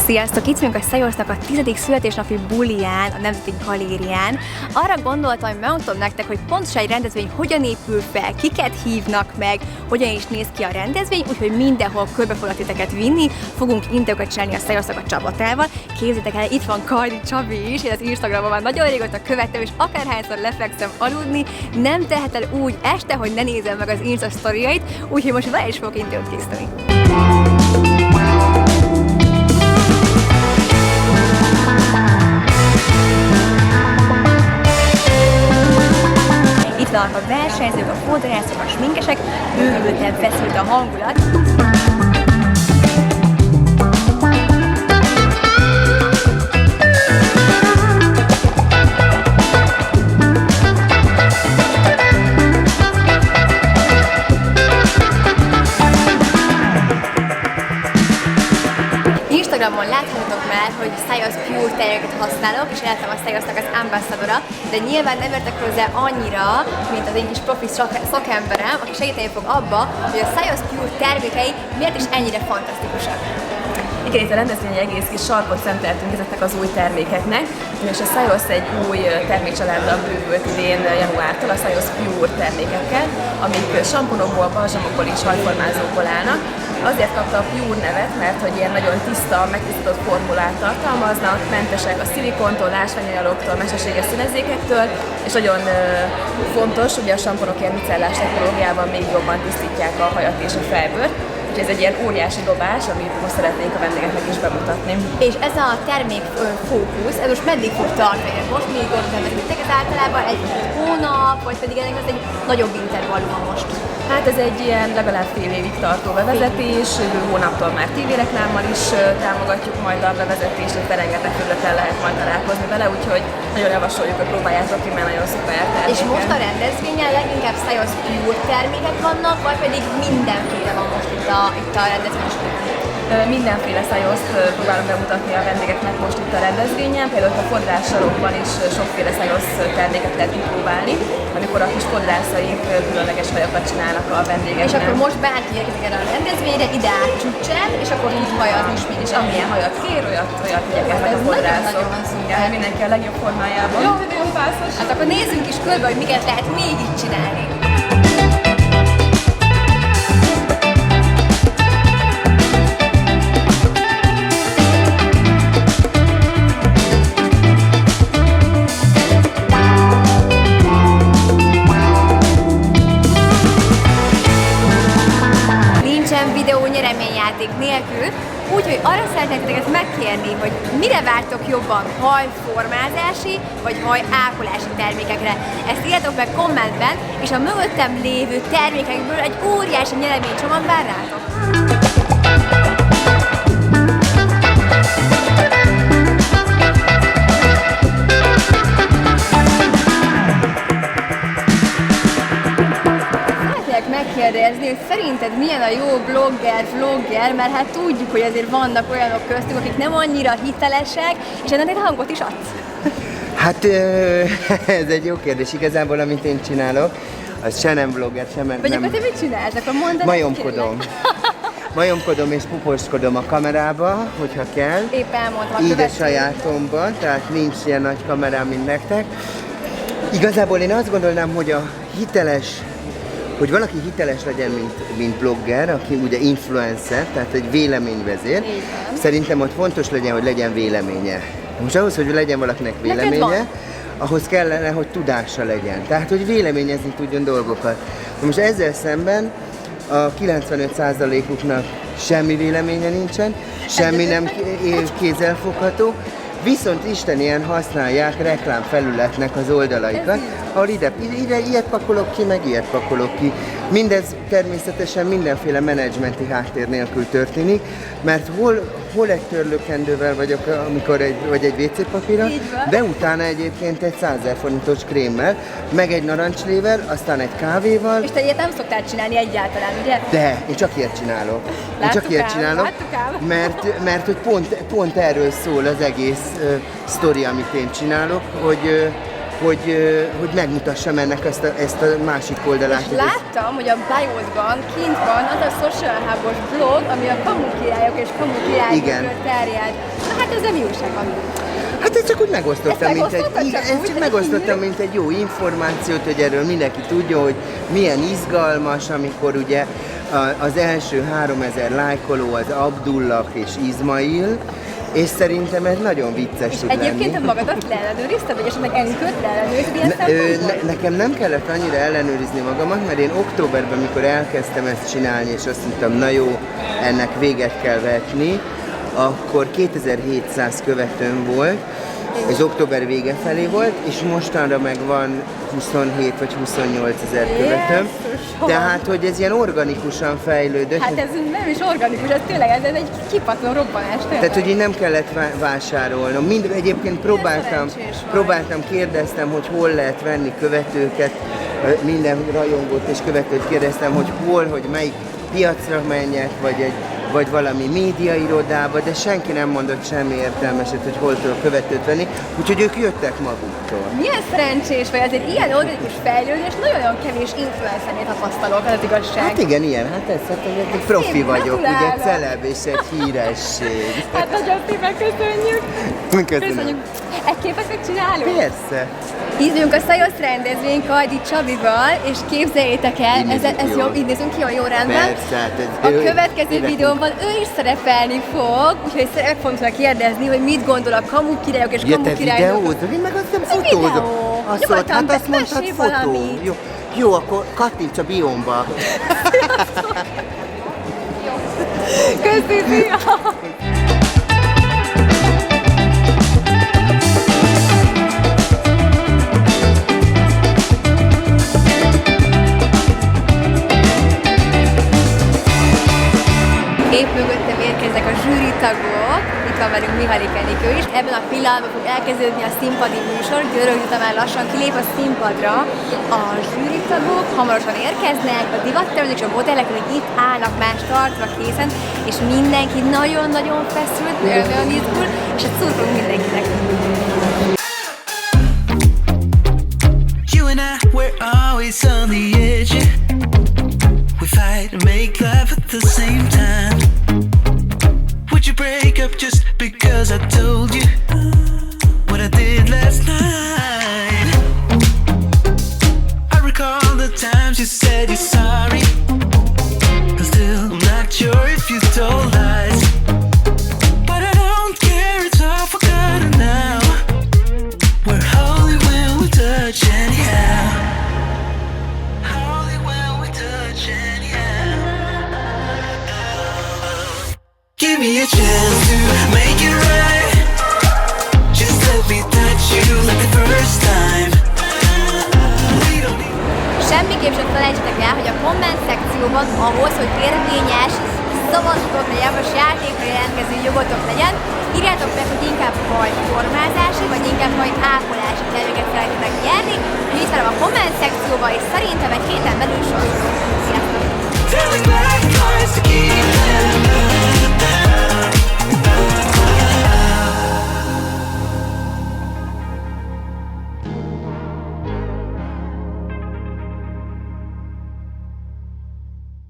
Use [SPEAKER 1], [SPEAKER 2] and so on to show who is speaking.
[SPEAKER 1] Sziasztok! Itt vagyunk a Szajosznak a 10. születésnapi buliján, a Nemzeti Galérián. Arra gondoltam, hogy megmutatom nektek, hogy pontosan egy rendezvény hogyan épül fel, kiket hívnak meg, hogyan is néz ki a rendezvény, úgyhogy mindenhol körbe foglak titeket vinni, fogunk interjúkat csinálni a Szajosznak a Csapatával. Képzeljétek el, itt van Kardi Csabi is, én az Instagramon már nagyon régóta követtem, és akárhányszor lefekszem aludni, nem tehet el úgy este, hogy ne nézem meg az Insta sztoriait, úgyhogy most vele is fogok interjút készíteni. Itt vannak a versenyzők, a fotójászok, a sminkesek, őrülten feszült a hangulat. Instagramon láthatók már, hogy Szajosz Pure terméket használok, és lettem a Szajosznak az ambassadora, de nyilván nem értek hozzá annyira, mint az én kis profi szakemberem, aki segíteni fog abba, hogy a Szajosz Pure termékei miért is ennyire fantasztikusak.
[SPEAKER 2] Igen, itt a rendezvény egész kis sarkot szenteltünk ezeknek az új termékeknek, és a Szajosz egy új termékcsaláddal bővült idén januártól, a Szajosz Pure termékekkel, amik samponokból, balzsamokból és hajformázókból állnak. Azért kapta a Pure nevet, mert hogy ilyen nagyon tiszta, megtisztított formulát tartalmaznak, mentesek a szilikontól, ásványanyagtól, mesterséges színezékektől, és nagyon fontos, hogy a samponok ilyen micellás technológiában még jobban tisztítják a hajat és a fejbőrt. Úgyhogy ez egy ilyen óriási dobás, amit most szeretnénk a vendégeknek is bemutatni.
[SPEAKER 1] És ez a termék fókusz, ez most meddig fog tartani? Most még gondolom, ez általában egy hónap, vagy pedig ennek az egy nagyobb intervallum most?
[SPEAKER 2] Hát ez egy ilyen legalább fél évig tartó bevezetés, jövő hónaptól már tévéreklámmal is támogatjuk majd a bevezetést, és rengeteg területen lehet majd találkozni vele, úgyhogy nagyon javasoljuk, hogy próbáljátok ki, mert nagyon szuper termékek.
[SPEAKER 1] És most a rendezvényen leginkább Szajosz Pure termékek vannak, vagy pedig mindenféle van most itt a rendezvényen?
[SPEAKER 2] Mindenféle Szajoszt próbálom bemutatni a vendégeknek most itt a rendezvényen, például a fodrássarokban is sokféle Szajosz terméket lehet kipróbálni, amikor a kis fodrászaink különleges hajakat csinálnak a vendégeknek.
[SPEAKER 1] És akkor most bárki érkezik erre a rendezvényre, ide átcsúcsát, és akkor tud hajazni is mindig.
[SPEAKER 2] És amilyen hajat kér, olyat igyekeznek a fodrászok. Igen, mindenki a legjobb formájában.
[SPEAKER 1] Jó, hát akkor nézzünk is körbe, hogy miket lehet még így csinálni. Videó nyereményjáték nélkül, úgyhogy arra szeretnék titeket megkérni, hogy mire vártok jobban, hajformázási vagy hajápolási termékekre. Ezt írjátok meg kommentben, és a mögöttem lévő termékekből egy óriási nyereménycsomag vár rátok. Megkérdezni, hogy szerinted milyen a jó blogger, vlogger, mert hát tudjuk, hogy azért vannak olyanok köztük, akik nem annyira hitelesek, és ennek egy hangot is adsz.
[SPEAKER 3] Hát ez egy jó kérdés. Igazából, amit én csinálok, az se nem vlogger, sem nem...
[SPEAKER 1] Vagy akkor te mit csinálsz? Akkor mondd el,
[SPEAKER 3] majomkodom. Majomkodom és puposkodom a kamerába, hogyha kell.
[SPEAKER 1] Épp elmondtam.
[SPEAKER 3] Így a sajátomban, tehát nincs ilyen nagy kamerám, mint nektek. Igazából én azt gondolnám, hogy a hiteles, hogy valaki hiteles legyen, mint blogger, aki ugye influencer, tehát egy véleményvezér. Szerintem ott fontos legyen, hogy legyen véleménye. Most ahhoz, hogy legyen valakinek véleménye, ahhoz kellene, hogy tudása legyen. Tehát, hogy véleményezni tudjon dolgokat. Most ezzel szemben a 95%-uknak semmi véleménye nincsen, semmi nem kézzelfogható, viszont istenien használják reklámfelületnek az oldalaikat, ahol ide ilyet pakolok ki, meg ilyet pakolok ki. Mindez természetesen mindenféle menedzsmenti háttér nélkül történik, mert hol egy törlőkendővel vagyok, vagy egy WC papírral, de utána egyébként egy 100 000 forintos krémmel, meg egy narancslével, aztán egy kávéval.
[SPEAKER 1] És te ilyet nem szoktál csinálni egyáltalán, ugye?
[SPEAKER 3] De, én csak ilyet csinálok. Mert hogy pont erről szól az egész sztori, amit én csinálok, hogy megmutassam ennek ezt a másik oldalát.
[SPEAKER 1] És láttam, hogy a bio-ban kint van az a social hub-os blog, ami a kamu királyok és kamu királyokról terjed. Na hát ez mi újság van?
[SPEAKER 3] Hát ezt csak úgy megosztottam,
[SPEAKER 1] Megosztottad
[SPEAKER 3] mint egy jó információt, hogy erről mindenki tudja, hogy milyen izgalmas, amikor ugye az első 3000 lájkoló az Abdullah és Izmail, és szerintem ez nagyon vicces tud lenni.
[SPEAKER 1] Egyébként a magadat leellenőrizted, vagy esetleg Enikőt leellenőrizted ilyen szempontból?
[SPEAKER 3] Nekem nem kellett annyira ellenőrizni magamat, mert én októberben, mikor elkezdtem ezt csinálni, és azt mondtam, na jó, ennek véget kell vetni, akkor 2700 követőm volt, ez október vége felé volt, és mostanra meg van 27 vagy 28 ezer követőm. Tehát, hogy ez ilyen organikusan fejlődött.
[SPEAKER 1] Hát ez nem is organikus, ez tényleg ez egy kipatlan robbanás.
[SPEAKER 3] Tehát, hogy én nem kellett vásárolnom. Egyébként próbáltam, kérdeztem, hogy hol lehet venni követőket, minden rajongót és követőt kérdeztem, hogy hol, hogy melyik piacra menjek, vagy valami médiairodába, de senki nem mondott semmi értelmeset, hogy hol tudok követőt venni, úgyhogy ők jöttek maguktól.
[SPEAKER 1] Milyen szerencsés vagy, azért ilyen organikus fejlődés, nagyon kevés influencernél tapasztalok, az igazság.
[SPEAKER 3] Hát igen, ilyen, hát egy profi vagyok, ugye celeb és egy híresség.
[SPEAKER 1] Hát nagyon szépen köszönjük.
[SPEAKER 3] Köszönöm.
[SPEAKER 1] Egy képet megcsinálunk?
[SPEAKER 3] Persze.
[SPEAKER 1] Ízünk a Szajosz rendezvény Kajdi Csabival, és képzeljétek el, ez jó, így nézünk ki, jó rendben.
[SPEAKER 3] Persze, hát ez
[SPEAKER 1] a következő videóban ő is szerepelni fog, úgyhogy meg fogom tőle kérdezni, hogy mit gondol a kamu királyok és kamu királyok.
[SPEAKER 3] Videózol? Én meg azt nem fotózom.
[SPEAKER 1] Nyugodtan,
[SPEAKER 3] azt mondtad fotó. Jó, akkor kattints a biomba.
[SPEAKER 1] Köszönjük! Épp mögöttem érkeznek a zsűritagok, itt van velünk Mihalik Enikő is. Ebben a pillanatban fog elkezdődni a színpadi műsor, Györök Zsuzsa már lassan kilép a színpadra. A zsűritagok hamarosan érkeznek, a divattervezők és a modellek, hogy itt állnak más tartva készen, és mindenki nagyon-nagyon feszült, nagyon izgul, és hát szurkolunk mindenkinek.
[SPEAKER 4] You and I, we're always on the edge. We fight and make love at the same time. Would you break up just because I told you what I did last night? I recall the times you said you're sorry. I'm still not sure if you told lies, but I don't care, it's all forgotten now. We're holy when we touch anyhow. Holy when we touch anyhow. Give me a chance to make it right. Just let me touch you like the first